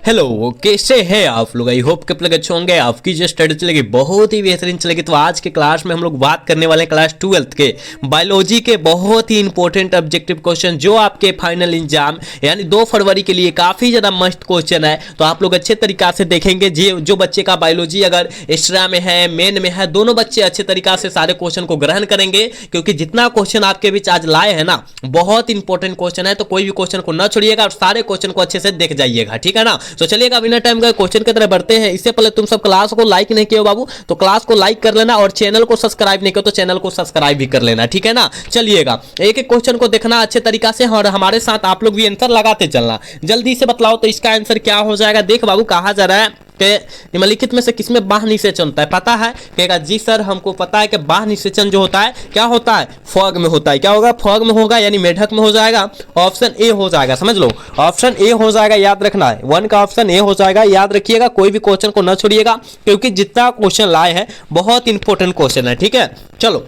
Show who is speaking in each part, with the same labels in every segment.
Speaker 1: Hello, कैसे हैं आप लोग। आई होप कि आप लोग अच्छे होंगे। आपकी जो स्टडी चलेगी बहुत ही बेहतरीन चलेगी। तो आज के क्लास में हम लोग बात करने वाले हैं क्लास 12th के बायोलॉजी के बहुत ही इंपॉर्टेंट ऑब्जेक्टिव क्वेश्चन जो आपके फाइनल एग्जाम यानी 2 फरवरी के लिए काफ़ी ज़्यादा मस्त क्वेश्चन है। तो आप लोग अच्छे तरीका से देखेंगे। जो बच्चे का बायोलॉजी अगर एक्स्ट्रा में है, मेन में है, दोनों बच्चे अच्छे तरीका से सारे क्वेश्चन को ग्रहण करेंगे, क्योंकि जितना क्वेश्चन आपके बीच आज लाए हैं ना, बहुत इंपॉर्टेंट क्वेश्चन है। तो कोई भी क्वेश्चन को न छोड़िएगा और सारे क्वेश्चन को अच्छे से देख जाइएगा, ठीक है ना। तो चलिएगा बिना टाइम का क्वेश्चन की तरफ बढ़ते हैं। इससे पहले तुम सब क्लास को लाइक नहीं किए हो बाबू, तो क्लास को लाइक कर लेना और चैनल को सब्सक्राइब नहीं किया तो चैनल को सब्सक्राइब भी कर लेना, ठीक है ना। चलिएगा एक एक क्वेश्चन को देखना अच्छे तरीका से और हमारे साथ आप लोग भी आंसर लगाते चलना। जल्दी से बतलाओ तो इसका आंसर क्या हो जाएगा। देख बाबू, कहा जा रहा है कि निम्नलिखित में से किसमें बाह्य निषेचन होता है, पता है। कहेगा जी सर हमको पता है कि बाह्य निषेचन जो होता है क्या होता है, फॉग में होता है। क्या होगा, फॉग में होगा यानी मेढक में हो जाएगा। ऑप्शन ए हो जाएगा, समझ लो ऑप्शन ए हो जाएगा, याद रखना है 1 का ऑप्शन ए हो जाएगा। याद रखिएगा, कोई भी क्वेश्चन को न छोड़िएगा, क्योंकि जितना क्वेश्चन लाए हैं बहुत इंपॉर्टेंट क्वेश्चन है, ठीक है। चलो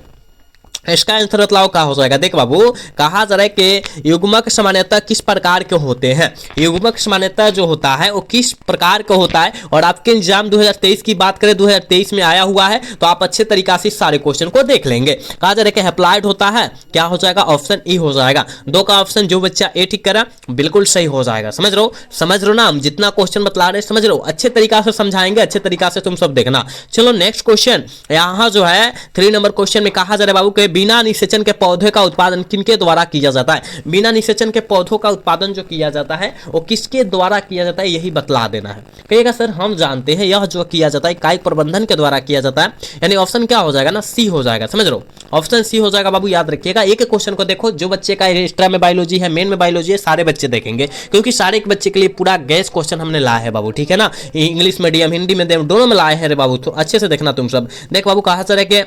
Speaker 1: इसका आंसर बतलाओ क्या हो जाएगा। देख बाबू, कहा जा रहा है कि युग्मक सामान्यतः किस प्रकार के होते हैं। युग्मक सामान्यतः जो होता है वो किस प्रकार का होता है। और आपके एग्जाम 2023 की बात करें, 2023 में आया हुआ है, तो आप अच्छे तरीका से सारे क्वेश्चन को देख लेंगे। कहा जा रहा है कि अप्लाइड होता है, क्या हो जाएगा, ऑप्शन ई हो जाएगा। 2 का ऑप्शन जो बच्चा ए ठीक करा बिल्कुल सही हो जाएगा। समझ रहे हो ना, हम जितना क्वेश्चन बतला रहे समझ लो, अच्छे तरीका से समझाएंगे, अच्छे तरीका से तुम सब देखना। चलो नेक्स्ट क्वेश्चन, यहाँ जो है 3 नंबर क्वेश्चन में कहा जा रहा है बाबू के बिना निषेचन के पौधे का उत्पादन किनके द्वारा किया जाता है। बिना निषेचन के पौधों का उत्पादन जो किया जाता है वो किसके द्वारा किया जाता है, यही बतला देना है। कहिएगा सर हम जानते हैं, यह जो किया जाता है कायिक प्रबंधन के द्वारा किया जाता है, यानी ऑप्शन क्या हो जाएगा ना, सी हो जाएगा। समझ लो ऑप्शन सी हो जाएगा बाबू, याद रखिएगा। एक एक क्वेश्चन को देखो, जो बच्चे का एक्स्ट्रा में बायोलॉजी है, मेन में बायोलॉजी है, सारे बच्चे देखेंगे, क्योंकि सारे एक बच्चे के लिए पूरा गैस क्वेश्चन हमने लाया है बाबू, ठीक है ना। इंग्लिश मीडियम, हिंदी मीडियम दोनों में लाए हैं रे बाबू, तो अच्छे से देखना तुम सब। देख बाबू, कहा सर है कि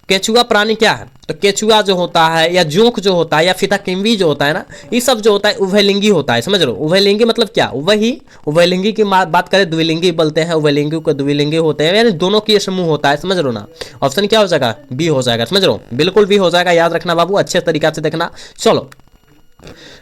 Speaker 1: केचुआ प्राणी क्या है, तो केचुआ जो होता है या जोंक जो होता है या फिताकिम्बी जो होता है ना, ये सब जो होता है उभयलिंगी होता है। समझ लो उभयलिंगी मतलब क्या, वही उभयलिंगी की बात करें द्विलिंगी बोलते हैं, उभयलिंगी को द्विलिंगी होते हैं, यानी दोनों की समूह होता है। समझ लो ना, ऑप्शन क्या हो जाएगा, बी हो जाएगा। समझ लो बिल्कुल बी हो जाएगा, याद रखना बाबू, अच्छे तरीका से देखना।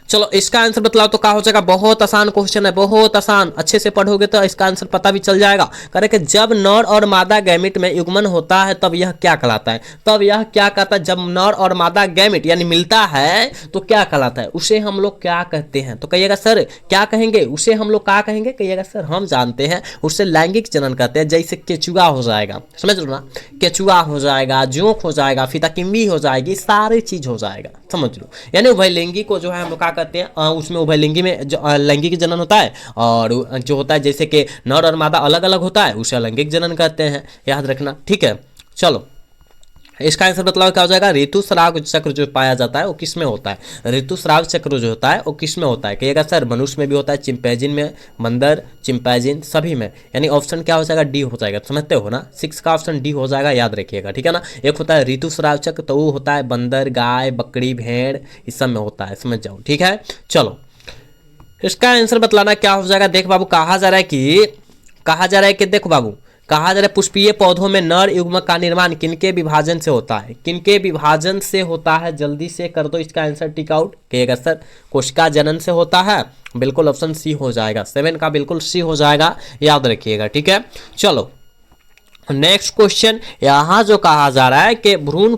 Speaker 1: चलो इसका आंसर बतलाओ तो क्या हो जाएगा। बहुत आसान क्वेश्चन है, बहुत आसान, अच्छे से पढ़ोगे तो इसका आंसर पता भी चल जाएगा। करे कि जब नर और मादा गैमेट में युग्मन होता है तब यह क्या कहलाता है। तब यह क्या कहता है, जब नर और मादा गैमेट यानी मिलता है तो क्या कहलाता है, उसे हम लोग क्या कहते हैं। तो कहिएगा सर क्या कहेंगे, उसे हम लोग क्या कहेंगे। कहिएगा सर हम जानते हैं, उसे लैंगिक जनन कहते हैं। जैसे केचुआ हो जाएगा, समझ लो ना, केचुआ हो जाएगा, जोंक हो जाएगा, फिताकिम्बी हो जाएगी, सारी चीज हो जाएगा। समझ लो, यानी उभयलिंगी को जो है हम लोग क्या कहते हैं, उसमें उभयलिंगी में जो लैंगिक जनन होता है, और जो होता है जैसे कि नर और मादा अलग अलग होता है उसे लैंगिक जनन कहते हैं, याद रखना, ठीक है। चलो इसका आंसर बतलाओ क्या हो जाएगा। ऋतुस्राव चक्र जो पाया जाता है वो किस में होता है। ऋतुस्राव चक्र जो होता है वो किस में होता है। कहिएगा सर मनुष्य में भी होता है, चिंपैंजी में, बंदर, चिंपैंजी सभी में, यानी ऑप्शन क्या हो जाएगा, डी हो जाएगा। समझते हो ना, 6 का ऑप्शन डी हो जाएगा, याद रखिएगा, ठीक है ना। एक होता है ऋतुस्राव चक्र, तो वो होता है बंदर, गाय, बकरी, भेड़, इस सब में होता है, समझ जाओ, ठीक है। चलो इसका आंसर बतलाना क्या हो जाएगा। देख बाबू, कहा जा रहा है कि देखो बाबू, कहा जा रहा है पुष्पीय पौधों में नर युग्मक का निर्माण किनके विभाजन से होता है। किनके विभाजन से होता है, जल्दी से कर दो इसका आंसर टिक आउट। कहिएगा सर कोशिका जनन से होता है, बिल्कुल ऑप्शन सी हो जाएगा। 7 का बिल्कुल सी हो जाएगा, याद रखिएगा, ठीक है। चलो नेक्स्ट क्वेश्चन, यहाँ जो कहा जा रहा है कि भ्रूण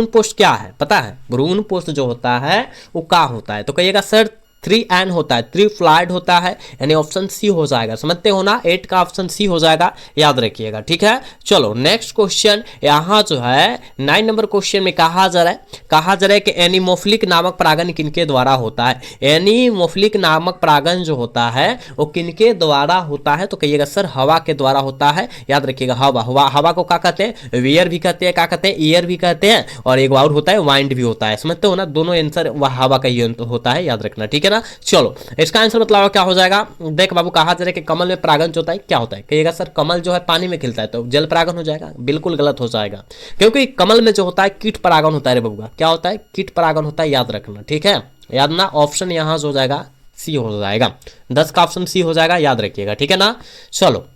Speaker 1: पोष क्या है, पता है। भ्रूण पोष जो होता है वो क्या होता है। तो कहिएगा सर 3N होता है, 3 फ्लाइड होता है, यानी ऑप्शन सी हो जाएगा। समझते हो ना, 8 का ऑप्शन सी हो जाएगा, याद रखिएगा, ठीक है। चलो नेक्स्ट क्वेश्चन, यहाँ जो है 9 नंबर क्वेश्चन में कहा जा रहा है कि एनीमोफिलिक नामक परागण किनके द्वारा होता है। एनीमोफिलिक नामक परागण जो होता है वो किनके द्वारा होता है। तो कहिएगा सर हवा के द्वारा होता है, याद रखिएगा। हवा को क्या कहते हैं, वेयर भी कहते हैं, क्या कहते हैं, ईयर भी कहते हैं, और एक और होता है वाइंड भी होता है। समझते हो ना, दोनों आंसर हवा का ही होता है, याद रखना, ठीक है ना। चलो इसका आंसर बतलाओ क्या हो जाएगा। देख बाबू, कहा जा रहा है कि कमल में परागण जो होता है क्या होता है। कहिएगा सर कमल जो है पानी में खिलता है तो जल परागण हो जाएगा, बिल्कुल गलत हो जाएगा, क्योंकि कमल में जो होता है कीट परागण होता है रे बबुआ। क्या होता है, कीट परागण होता है, याद रखना, ठीक है। याद ना, ऑप्शन यहाँ हो जाएगा सी हो जाएगा, 10 का ऑप्शन सी हो जाएगा, याद रखिएगा, ठीक है ना। चलो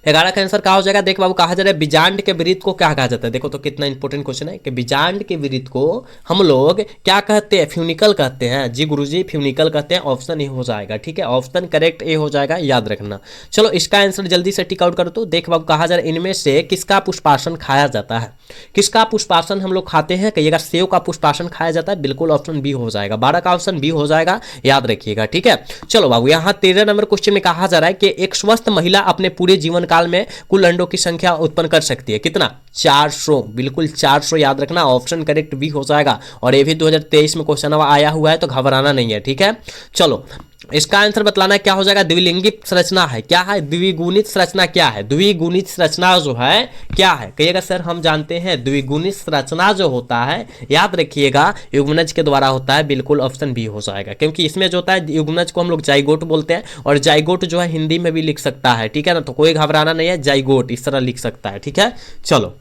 Speaker 1: 11 का आंसर क्या हो जाएगा? देख बाबू, कहा जा रहा है बीजांड के वृत्त को क्या कहा जाता है? देखो तो कितना इंपॉर्टेंट क्वेश्चन है कि बीजांड के वृत्त को हम लोग क्या कहते हैं? फ्यूनिकल कहते हैं। जी गुरुजी, फ्यूनिकल कहते हैं। ऑप्शन ए हो जाएगा, ठीक है, ऑप्शन करेक्ट ए हो जाएगा, याद रखना। चलो इसका आंसर जल्दी से टिक आउट करो। तो देख बाबू, कहा जा रहा है इनमें से किसका पुष्पासन खाया जाता है? किसका पुष्पासन हम लोग खाते हैं? कहिएगा सेव का पुष्पासन खाया जाता है, बिल्कुल ऑप्शन बी हो जाएगा। 12 का ऑप्शन बी हो जाएगा, याद रखिएगा, ठीक है। चलो बाबू, यहाँ 13 नंबर क्वेश्चन में कहा जा रहा है कि एक स्वस्थ महिला अपने पूरे जीवन काल में कुल अंडों की संख्या उत्पन्न कर सकती है कितना? 400, बिल्कुल 400, याद रखना, ऑप्शन करेक्ट बी हो जाएगा। और ये भी 2023 में क्वेश्चन आया हुआ है, तो घबराना नहीं है, ठीक है। चलो इसका आंसर बतलाना क्या हो जाएगा? द्विलिंगी संरचना है, क्या है? द्विगुणित संरचना क्या है? द्विगुणित संरचना जो है क्या है? कहिएगा सर हम जानते हैं द्विगुणित संरचना जो होता है, याद रखिएगा, युग्मनज के द्वारा होता है, बिल्कुल ऑप्शन बी हो जाएगा। क्योंकि इसमें जो होता है युग्मनज को हम लोग जाइगोट बोलते हैं, और जाइगोट जो है हिंदी में भी लिख सकता है, ठीक है ना, तो कोई घबराना नहीं है, जाइगोट इस तरह लिख सकता है, ठीक है। चलो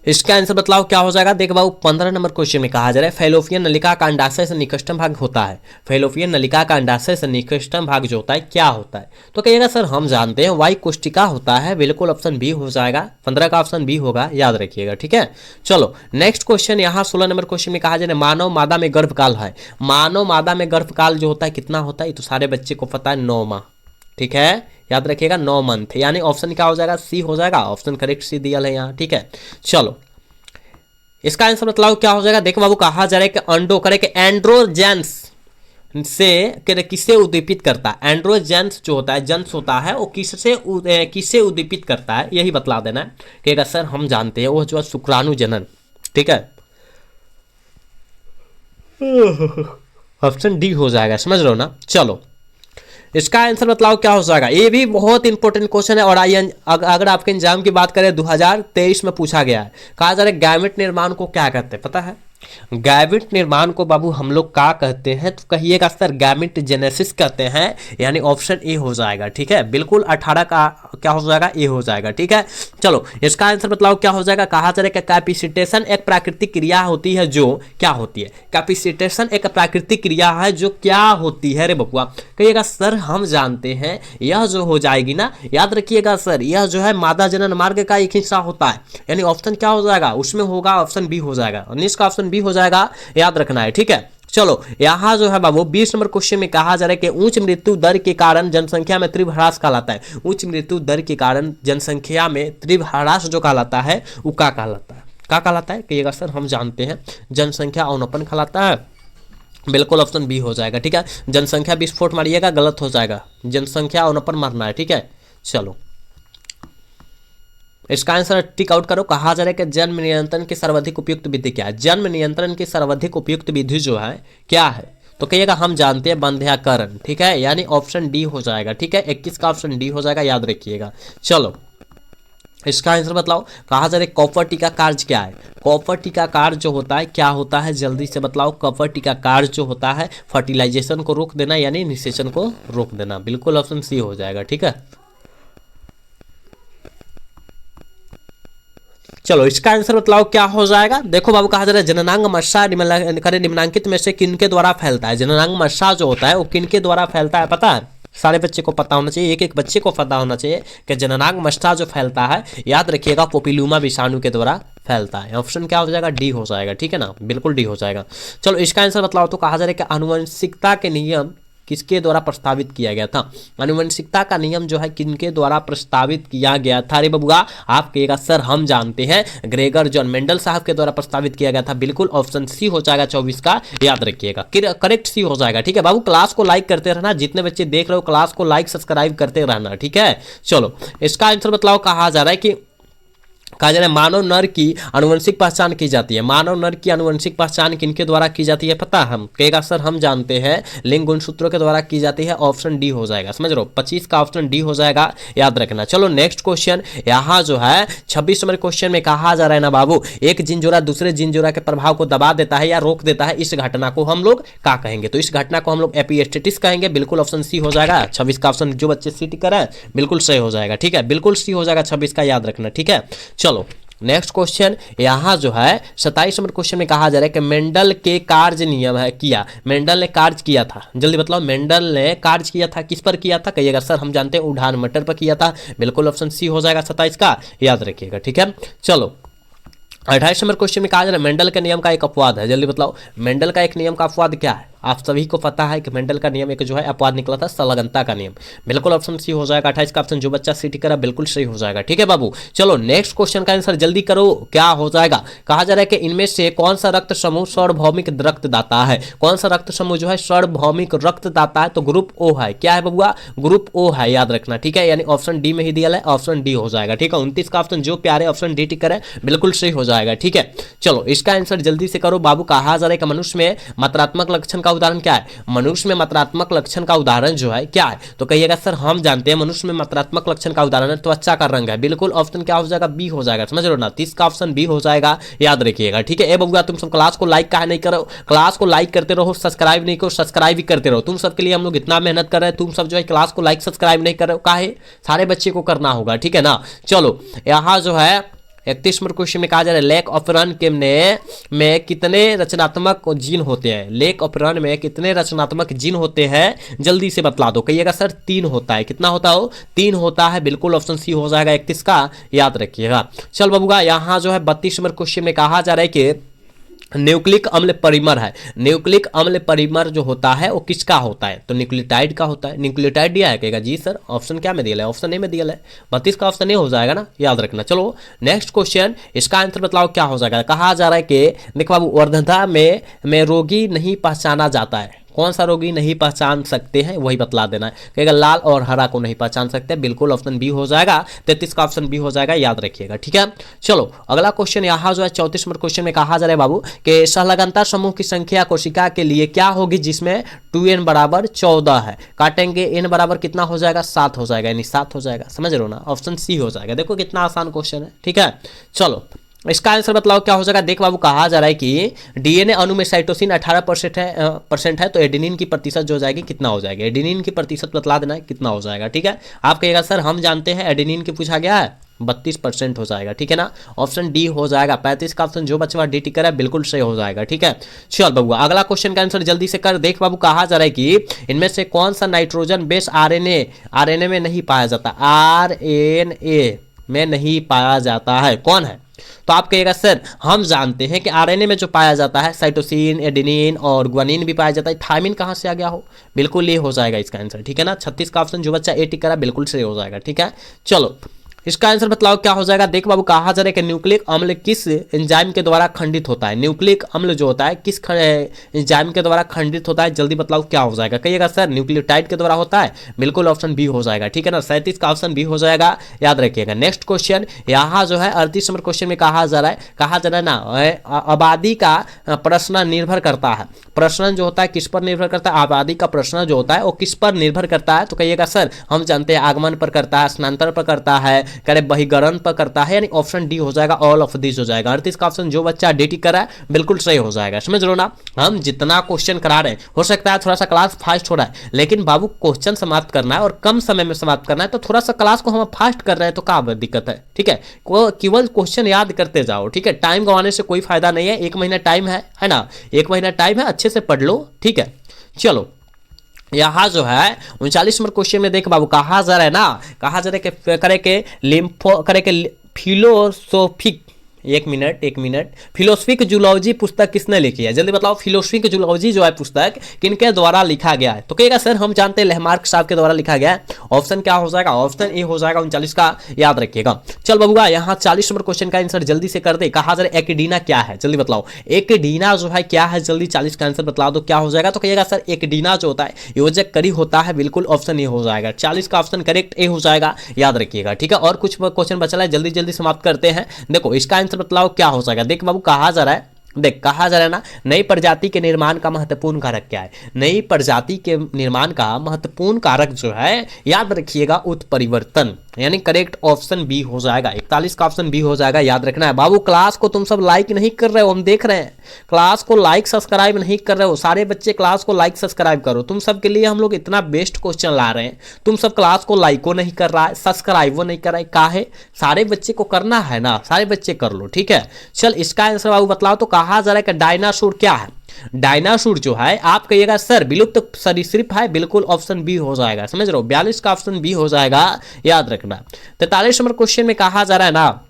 Speaker 1: इसका आंसर बतलाओ क्या हो जाएगा? देख बाबू, 15 नंबर क्वेश्चन में कहा जा रहा है फैलोपियन नलिका का अंडाशय से निकटतम भाग होता है। फैलोपियन नलिका का अंडाशय से निकटतम भाग जो होता है क्या होता है? तो कहिएगा सर हम जानते हैं वाई कोष्टिका होता है, बिल्कुल ऑप्शन बी हो जाएगा। 15 का ऑप्शन बी होगा, याद रखिएगा, ठीक है। चलो नेक्स्ट क्वेश्चन, यहाँ 16 नंबर क्वेश्चन में कहा जा रहा है मानव मादा में गर्भकाल है। मानव मादा में गर्भकाल जो होता है कितना होता है? ये तो सारे बच्चे को पता है, 9 माह, ठीक है, याद रखिएगा, 9 मंथ, यानी ऑप्शन क्या हो जाएगा? सी हो जाएगा, ऑप्शन करेक्ट सी दिया है यहाँ, ठीक है। चलो इसका आंसर बतलाओ क्या हो जाएगा? देखो बाबू, कहा जा रहा है कि अंडो करे कि एंड्रोजेंस से किससे उद्दीपित करता है? एंड्रोजेंस जो होता है, जेंस होता है, वो किससे उद्दीपित करता है, यही बतला देना है। कहेगा सर हम जानते हैं वो जो है शुक्राणु जनन, ठीक है, ऑप्शन डी हो जाएगा, समझ रहे हो ना। चलो इसका आंसर बतलाओ क्या हो जाएगा? ये भी बहुत इंपॉर्टेंट क्वेश्चन है, और अगर आपके एग्जाम की बात करें 2023 में पूछा गया है। कहा जा रहा है गैमेट निर्माण को क्या कहते हैं, पता है? गैमेट निर्माण को बाबू हम लोग क्या कहते हैं? तो कहिएगा सर गैमेट जेनेसिस कहते हैं, यानी ऑप्शन ए हो जाएगा, ठीक है, बिल्कुल 18 का क्या हो जाएगा? ए हो जाएगा, ठीक है। चलो इसका आंसर बतलाओ क्या हो जाएगा? कहा जा रहा है कि कैपिसिटेशन एक प्राकृतिक क्रिया होती है जो क्या होती है? कैपिसिटेशन एक प्राकृतिक क्रिया है जो क्या होती है रे बबुआ? कहिएगा सर हम जानते हैं, यह जो हो जाएगी ना, याद रखिएगा सर, यह जो है मादा जनन मार्ग का एक हिस्सा होता है, यानी ऑप्शन क्या हो जाएगा? उसमें होगा ऑप्शन बी हो जाएगा, 19 का ऑप्शन बी हो जाएगा, याद रखना है, ठीक है। चलो यहां जो है बाबू 20 नंबर क्वेश्चन में कहा जा रहा है कि उच्च मृत्यु दर के कारण जनसंख्या में तीव्र ह्रास कहलाता है। उच्च मृत्यु दर के कारण जनसंख्या में तीव्र ह्रास जो कहलाता है वो क्या कहलाता है? क्या कहलाता है? कहिएगा सर हम जानते हैं जनसंख्या अवनपन कहलाता है, बिल्कुल ऑप्शन बी हो जाएगा, ठीक है। जनसंख्या विस्फोट मारिएगा, गलत हो जाएगा, जनसंख्या अवनपन मारना है, ठीक है। चलो इसका आंसर टिक आउट करो। कहा जा रहा है कि जन्म नियंत्रण की सर्वाधिक उपयुक्त विधि क्या है? जन्म नियंत्रण की सर्वाधिक उपयुक्त विधि जो है क्या है? तो कहिएगा हम जानते हैं बंध्याकरण, ठीक है, यानी ऑप्शन डी हो जाएगा, ठीक है। 21 का ऑप्शन डी हो जाएगा, याद रखिएगा। चलो इसका आंसर बतलाओ। कहा जा रहा है कॉपर टीका कार्य क्या है? कॉपर टीका कार्य जो होता है क्या होता है? जल्दी से बतलाओ। कॉपर टीका कार्य जो होता है फर्टिलाइजेशन को रोक देना, यानी निषेचन को रोक देना, बिल्कुल ऑप्शन सी हो जाएगा, ठीक है। चलो इसका आंसर बतलाओ क्या हो जाएगा? देखो बाबू, कहा जा रहा है जननांग मस्सा निम्नलिखित में से किनके द्वारा फैलता है? जननांग मस्सा जो होता है वो किनके द्वारा फैलता है पता है? सारे बच्चे को पता होना चाहिए, एक एक बच्चे को पता होना चाहिए कि जननांग मस्सा जो फैलता है, याद रखिएगा, पोपिलुमा विषाणु के द्वारा फैलता है। ऑप्शन क्या हो जाएगा? डी हो जाएगा, ठीक है ना, बिल्कुल डी हो जाएगा। चलो इसका आंसर बतलाओ। तो कहा जा रहा है कि आनुवंशिकता के नियम किसके द्वारा प्रस्तावित किया गया था? आनुवंशिकता का नियम जो है किनके द्वारा प्रस्तावित किया गया था रे बबुआ? आप कहिएगा सर हम जानते हैं, ग्रेगर जॉन मेंडल साहब के द्वारा प्रस्तावित किया गया था, बिल्कुल ऑप्शन सी हो जाएगा 24 का, याद रखिएगा, करेक्ट सी हो जाएगा, ठीक है। बाबू क्लास को लाइक करते रहना, जितने बच्चे देख रहे हो क्लास को लाइक सब्सक्राइब करते रहना, ठीक है। चलो इसका आंसर बतलाओ। कहा जा रहा है कि कहा जा रहा है मानव नर की आनुवंशिक पहचान की जाती है। मानव नर की आनुवंशिक पहचान किनके द्वारा की जाती है पता? हम कहेगा सर हम जानते हैं, लिंग गुणसूत्रों के द्वारा की जाती है, ऑप्शन डी हो जाएगा, समझ लो, 25 का ऑप्शन डी हो जाएगा, याद रखना। चलो नेक्स्ट क्वेश्चन, यहाँ जो है 26 नंबर क्वेश्चन में कहा जा रहा है ना बाबू, एक जिनजोड़ा दूसरे जिनजोड़ा के प्रभाव को दबा देता है या रोक देता है, इस घटना को हम लोग क्या कहेंगे? तो इस घटना को हम लोग एपिस्टेटिस कहेंगे, बिल्कुल ऑप्शन सी हो जाएगा। 26 का ऑप्शन जो बच्चे सी टिक कर रहे हैं बिल्कुल सही हो जाएगा, ठीक है, बिल्कुल सी हो जाएगा 26 का, याद रखना, ठीक है। चलो नेक्स्ट क्वेश्चन यहाँ जो है 27 नंबर क्वेश्चन में कहा जा रहा है कि मेंडल के कार्य नियम है किया, मेंडल ने कार्य किया था, जल्दी बताओ मेंडल ने कार्य किया था, किस पर किया था, कहिएगा सर हम जानते हैं उड़ान मटर पर किया था, बिल्कुल ऑप्शन सी हो जाएगा 27 का, याद रखिएगा, ठीक है। चलो 28 नंबर क्वेश्चन में कहा जा रहा है मेंडल के नियम का एक अपवाद है, जल्दी बताओ मेंडल का एक नियम का अपवाद क्या है। आप सभी को पता है कि मेंडल का नियम एक जो है अपवाद निकला था, संलग्नता का नियम, बिल्कुल ऑप्शन सी हो जाएगा 28 का ऑप्शन, जो बच्चा सी टिक करा बिल्कुल सही हो जाएगा, ठीक है बाबू। चलो नेक्स्ट क्वेश्चन का आंसर जल्दी करो, क्या हो जाएगा। कहा जा रहा है कि इनमें से कौन सा रक्त समूह सार्वभौमिक रक्तदाता है, कौन सा रक्त समूह जो है सार्वभौमिक रक्तदाता है, तो ग्रुप ओ है, क्या है बबुआ, ग्रुप ओ है, याद रखना, ठीक है, यानी ऑप्शन डी में ही दिया है, ऑप्शन डी हो जाएगा, ठीक है। 29 का ऑप्शन जो प्यारे ऑप्शन डी टिक करे बिल्कुल सही हो जाएगा, ठीक है। चलो इसका आंसर जल्दी से करो बाबू। कहा जा रहा है कि मनुष्य में मात्रात्मक लक्षण का उदाहरण क्या है, मनुष्य में मात्रात्मक लक्षण का उदाहरण जो है क्या है, तो कहिएगा सर हम जानते हैं मनुष्य में मात्रात्मक लक्षण का उदाहरण त्वचा का रंग है, बिल्कुल ऑप्शन क्या हो जाएगा, बी हो जाएगा, समझ लो ना, 30 का ऑप्शन बी हो जाएगा, याद रखिएगा, ठीक है। ए बबुआ तुम सब क्लास को लाइक काहे नहीं करो, क्लास को लाइक करते रहो, सब्सक्राइब नहीं करो, सब्सक्राइब भी करते रहो, तुम सबके लिए हम लोग इतना मेहनत कर रहे हैं, तुम सब जो है क्लास को लाइक सब्सक्राइब नहीं कर रहे हो, काहे, सारे बच्चे को करना होगा, ठीक है ना। चलो यहाँ जो है 31 नंबर क्वेश्चन में कहा जा रहा है लेक ऑपरन के में कितने रचनात्मक जीन होते हैं, लेक ऑपरन में कितने रचनात्मक जीन होते हैं, जल्दी से बतला दो, कहिएगा सर 3 होता है, कितना होता हो, 3 होता है, बिल्कुल ऑप्शन सी हो जाएगा 31 का, याद रखिएगा। चल बबुआ यहाँ जो है 32 नंबर क्वेश्चन में कहा जा रहा है कि न्यूक्लिक अम्ल परिमर है, न्यूक्लिक अम्ल परिमर जो होता है वो किसका होता है, तो न्यूक्लियोटाइड का होता है, न्यूक्लियोटाइड दिया है, कहेगा जी सर ऑप्शन क्या में दिया है, ऑप्शन ए में दिया है, 32 का ऑप्शन ए हो जाएगा ना, याद रखना। चलो नेक्स्ट क्वेश्चन, इसका आंसर बताओ क्या हो जाएगा। कहा जा रहा है कि देखो बाबू वर्धनता में रोगी नहीं पहचाना जाता है, कौन सा रोगी नहीं पहचान सकते हैं वही बतला देना है, कहेगा लाल और हरा को नहीं पहचान सकते, बिल्कुल ऑप्शन बी हो जाएगा, 33 का ऑप्शन बी हो जाएगा, याद रखिएगा, ठीक है। चलो अगला क्वेश्चन यहाँ जो है 34 नंबर क्वेश्चन में कहा जा रहा है बाबू कि संलग्नता समूह की संख्या कोशिका के लिए क्या होगी जिसमें 2n बराबर 14 है, काटेंगे n बराबर कितना हो जाएगा, 7 हो जाएगा, यानी 7 हो जाएगा, समझ रहे हो ना, ऑप्शन सी हो जाएगा, देखो कितना आसान क्वेश्चन है, ठीक है। चलो इसका आंसर बतलाओ क्या हो जाएगा। देख बाबू कहा जा रहा है कि डीएनए अणु में साइटोसिन 18% है तो एडेनिन की प्रतिशत जो हो जाएगी कितना हो जाएगा, एडेनिन की प्रतिशत बतला देना है कितना हो जाएगा, ठीक है। आप कहिएगा सर हम जानते हैं एडेनिन की पूछा गया है, 32% हो जाएगा, ठीक है ना, ऑप्शन डी हो जाएगा। 35 का ऑप्शन जो बच्चा डी टिक है बिल्कुल सही हो जाएगा, ठीक है। चल बाबू अगला क्वेश्चन का आंसर जल्दी से कर। देख बाबू कहा जा रहा है कि इनमें से कौन सा नाइट्रोजन बेस आरएनए में नहीं पाया जाता, आरएनए में नहीं पाया जाता है, कौन है, तो आप कहिएगा सर हम जानते हैं कि आरएनए में जो पाया जाता है साइटोसिन, एडेनिन और ग्वानिन भी पाया जाता है, थायमिन कहाँ से आ गया हो, बिल्कुल ये हो जाएगा इसका आंसर, ठीक है ना। 36 का ऑप्शन जो बच्चा ए टिक करा बिल्कुल सही हो जाएगा, ठीक है। चलो इसका आंसर बतलाओ क्या हो जाएगा। देख बाबू कहा जा रहा है कि न्यूक्लिक अम्ल किस एंजाइम के द्वारा खंडित होता है, न्यूक्लिक अम्ल जो होता है किस एंजाइम के द्वारा खंडित होता है, जल्दी बतलाओ क्या हो जाएगा। कहिएगा सर न्यूक्लियोटाइड के द्वारा होता है, बिल्कुल ऑप्शन बी हो जाएगा, ठीक है ना। 37 का ऑप्शन बी हो जाएगा, याद रखिएगा। नेक्स्ट क्वेश्चन यहाँ जो है 38 नंबर क्वेश्चन में कहा जा रहा है ना आबादी का प्रश्न निर्भर करता है, प्रश्न जो होता है किस पर निर्भर करता है, आबादी का प्रश्न जो होता है वो किस पर निर्भर करता है, तो कहिएगा सर हम जानते हैं आगमन पर करता है, स्नानांतर पर करता है, करे बहिर्गमन पर करता है, यानी ऑप्शन डी हो जाएगा, ऑल ऑफ दिस हो जाएगा। 38 का ऑप्शन जो बच्चा डी टिक करा है बिल्कुल सही हो जाएगा, समझ लो ना। हम जितना क्वेश्चन करा रहे हैं हो सकता है थोड़ा सा क्लास फास्ट हो रहा है, लेकिन बाबू क्वेश्चन समाप्त करना है और कम समय में समाप्त करना है, तो थोड़ा सा क्लास को हम फास्ट कर रहे हैं तो क्या दिक्कत है, ठीक है। केवल क्वेश्चन याद करते जाओ, ठीक है, टाइम गंवाने से कोई फायदा नहीं है, 1 महीना टाइम है ना, 1 महीना टाइम है, अच्छे से पढ़ लो, ठीक है। चलो यहाँ जो है 39 नंबर क्वेश्चन में देख बाबू कहा जा रहा है ना, कहा जा रहा है करे के फिलोसोफिक एक मिनट फिलोसफिक जूलॉजी पुस्तक किसने लिखी है, जल्दी बताओ। फिलोसफिक जूलॉजी जो है पुस्तक किनके द्वारा लिखा गया है, तो कहेगा सर हम जानते हैं लेमार्क साहब के द्वारा लिखा गया है, ऑप्शन क्या हो जाएगा, ऑप्शन ए हो जाएगा 39 का, याद रखिएगा। चल बबुआ यहाँ 40 नंबर क्वेश्चन का आंसर जल्दी से कर दे। कहा जा रहा है एक्टिना क्या है, जल्दी बताओ। एक्टिना जो है क्या है, जल्दी 40 का आंसर बतला दो क्या हो जाएगा, तो कहिएगा सर एक्टिना जो होता है योजक करी होता है, बिल्कुल ऑप्शन ए हो जाएगा। 40 का ऑप्शन करेक्ट ए हो जाएगा, याद रखिएगा, ठीक है। और कुछ क्वेश्चन बचा है, जल्दी जल्दी समाप्त करते हैं। देखो इसका बतलाओ क्या हो जाएगा। देख बाबू कहा जा रहा है देख कहा जा रहा है ना, नई प्रजाति के निर्माण का महत्वपूर्ण कारक क्या है? नई प्रजाति के निर्माण का महत्वपूर्ण कारक जो है, याद रखिएगा, उत्परिवर्तन, यानी करेक्ट ऑप्शन बी हो जाएगा। 41 का ऑप्शन बी हो जाएगा, याद रखना है। बाबू क्लास को तुम सब लाइक नहीं कर रहे हो, हम देख रहे हैं, क्लास को लाइक सब्सक्राइब नहीं कर रहे हो। सारे बच्चे क्लास को लाइक सब्सक्राइब करो, तुम सब के लिए हम लोग इतना बेस्ट क्वेश्चन ला रहे हैं, तुम सब क्लास को लाइक को नहीं कर रहा है, सब्सक्राइब वो नहीं कर रहा है, काहे? सारे बच्चे को करना है ना, सारे बच्चे कर लो, ठीक है। चल इसका आंसर बाबू बतलाओ तो कहा जा रहा है कि डायनासोर क्या है? डायनासोर जो है आप कहिएगा सर विलुप्त सरीसृप है, बिल्कुल ऑप्शन बी हो जाएगा, समझ रहे हो? 42 का ऑप्शन बी हो जाएगा, याद रखना। 43 नंबर क्वेश्चन में कहा जा रहा है ना,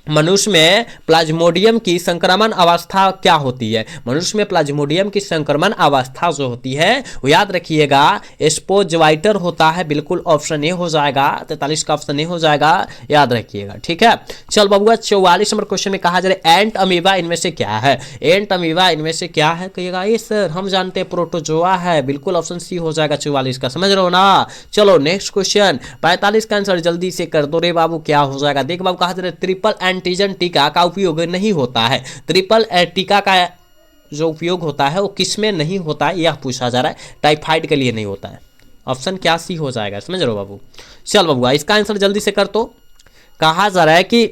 Speaker 1: मनुष्य में प्लाज्मोडियम की संक्रमण अवस्था क्या होती है? मनुष्य में प्लाज्मोडियम की संक्रमण अवस्था जो होती है वो याद रखिएगा स्पोजवाइटर होता है, बिल्कुल ऑप्शन ए हो जाएगा। 43 का ऑप्शन ए हो जाएगा, याद रखिएगा, ठीक है। चल बबुआ 44 नंबर क्वेश्चन में कहा जा रहा है एंट अमीबा इनमें से क्या है? एंट अमीबा इनमें से क्या है कहिएगा? ये सर हम जानते हैं प्रोटोजोआ है, बिल्कुल ऑप्शन सी हो जाएगा 44 का, समझ रहे हो ना। चलो नेक्स्ट क्वेश्चन 45 का आंसर जल्दी से कर दो रे बाबू, क्या हो जाएगा? देख बाबू कहा जा रहा है ट्रिपल एंटीजन टीका का उपयोग नहीं होता है। ट्रिपल टीका का जो उपयोग होता है वो किस में नहीं होता है, यह पूछा जा रहा है। टाइफाइड के लिए नहीं होता है, ऑप्शन क्या सी हो जाएगा, समझ रहे हो बाबू। चल बाबू इसका आंसर जल्दी से कर। तो कहा जा रहा है कि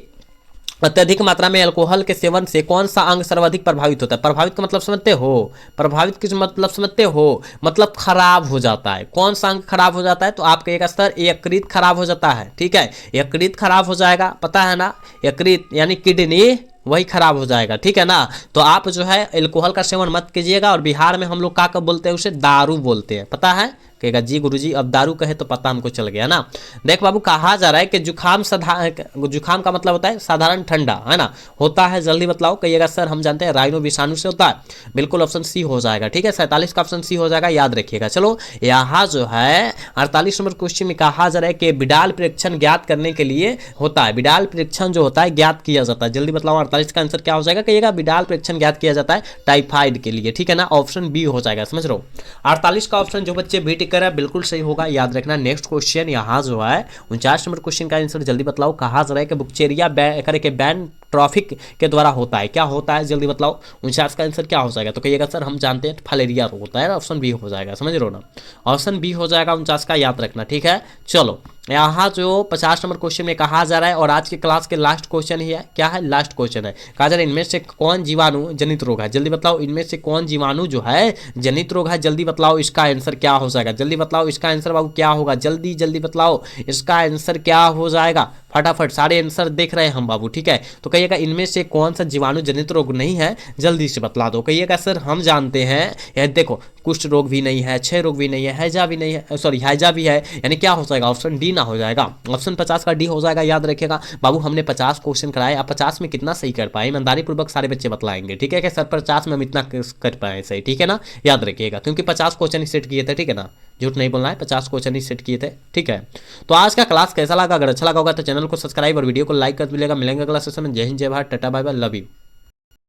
Speaker 1: अत्यधिक मात्रा में अल्कोहल के सेवन से कौन सा अंग सर्वाधिक प्रभावित होता है? प्रभावित का मतलब समझते हो? प्रभावित किस मतलब समझते हो? मतलब खराब हो जाता है। कौन सा अंग खराब हो जाता है? तो आप कहिएगा सर यकृत खराब हो जाता है, ठीक है, यकृत खराब हो जाएगा, पता है ना, यकृत यानी किडनी वही खराब हो जाएगा, ठीक है ना। तो आप जो है अल्कोहल का सेवन मत कीजिएगा। और बिहार में हम लोग क्या बोलते हैं उसे? दारू बोलते हैं, पता है? कहेगा जी गुरुजी अब दारू कहे तो पता हमको चल गया ना। देख बाबू कहा जा रहा है कि जुखाम जुखाम का मतलब होता है साधारण ठंडा, है ना, होता है, जल्दी बतलाओ। कहिएगा सर हम जानते हैं राइनो विषाणु से होता है, बिल्कुल ऑप्शन सी हो जाएगा, ठीक है। 47 का ऑप्शन सी हो जाएगा, याद रखिएगा। चलो यहाँ जो है 48 नंबर क्वेश्चन में कहा जा रहा है कि बिडाल परीक्षण ज्ञात करने के लिए होता है। बिडाल परीक्षण जो होता है ज्ञात किया जाता है, जल्दी बतलाओ 48 का आंसर क्या हो जाएगा? कहिएगा बिडाल परीक्षण ज्ञात किया जाता है टाइफाइड के लिए, ठीक है ना, ऑप्शन बी हो जाएगा, समझ रहे हो। 48 का ऑप्शन जो बच्चे बी टिक करा बिल्कुल सही होगा, याद रखना। नेक्स्ट क्वेश्चन यहाँ जो है 49 नंबर क्वेश्चन का आंसर जल्दी बतलाओ। कहा जा रहा है कि बुक्चेरिया के बैन ट्रॉफिक के द्वारा होता है, क्या होता है जल्दी बतलाओ। 49 का आंसर क्या हो जाएगा? तो कहिएगा सर हम जानते हैं फलेरिया रोग होता है, ऑप्शन बी हो जाएगा, समझ रहे हो ना, ऑप्शन बी हो जाएगा 49 का, याद रखना, ठीक है। चलो यहाँ जो 50 नंबर क्वेश्चन में कहा जा रहा है और आज के क्लास के लास्ट क्वेश्चन ही है, क्या है? लास्ट क्वेश्चन है। कहा जा रहा है इनमें से कौन जीवाणु जनित रोग है? जल्दी बताओ इनमें से कौन जीवाणु जो है जनित रोग है, जल्दी बताओ इसका आंसर क्या हो जाएगा? जल्दी बताओ इसका आंसर बाबू क्या होगा? जल्दी जल्दी बताओ इसका आंसर क्या हो जाएगा, फटाफट सारे आंसर देख रहे हैं हम बाबू, ठीक है। तो कहिएगा इनमें से कौन सा जीवाणु जनित रोग नहीं है, जल्दी से बतला दो। कहिएगा सर हम जानते हैं, देखो कुष्ठ रोग भी नहीं है, क्षय रोग भी नहीं है, हैजा भी नहीं है, सॉरी हैजा भी है, यानी क्या हो जाएगा? ऑप्शन डी ना हो जाएगा, ऑप्शन 50 का डी हो जाएगा, याद रखिएगा बाबू। हमने 50 क्वेश्चन कराए, आप 50 में कितना सही कर पाए? ईमानदारी पूर्वक सारे बच्चे बतलाएंगे, ठीक है कि सर 50 में हम इतना कर पाए सही, ठीक है ना, याद रखिएगा, क्योंकि 50 क्वेश्चन ही सेट किए थे, ठीक है ना, झूठ नहीं बोलना है, 50 क्वेश्चन ही सेट किए थे, ठीक है। तो आज का क्लास कैसा लगा? अगर अच्छा लगा होगा तो चैनल को सब्सक्राइब और वीडियो को लाइक कर मिलेगा। मिलेंगे अगला सेशन में। जय हिंद, जय Bharat, tata bye bye, love you.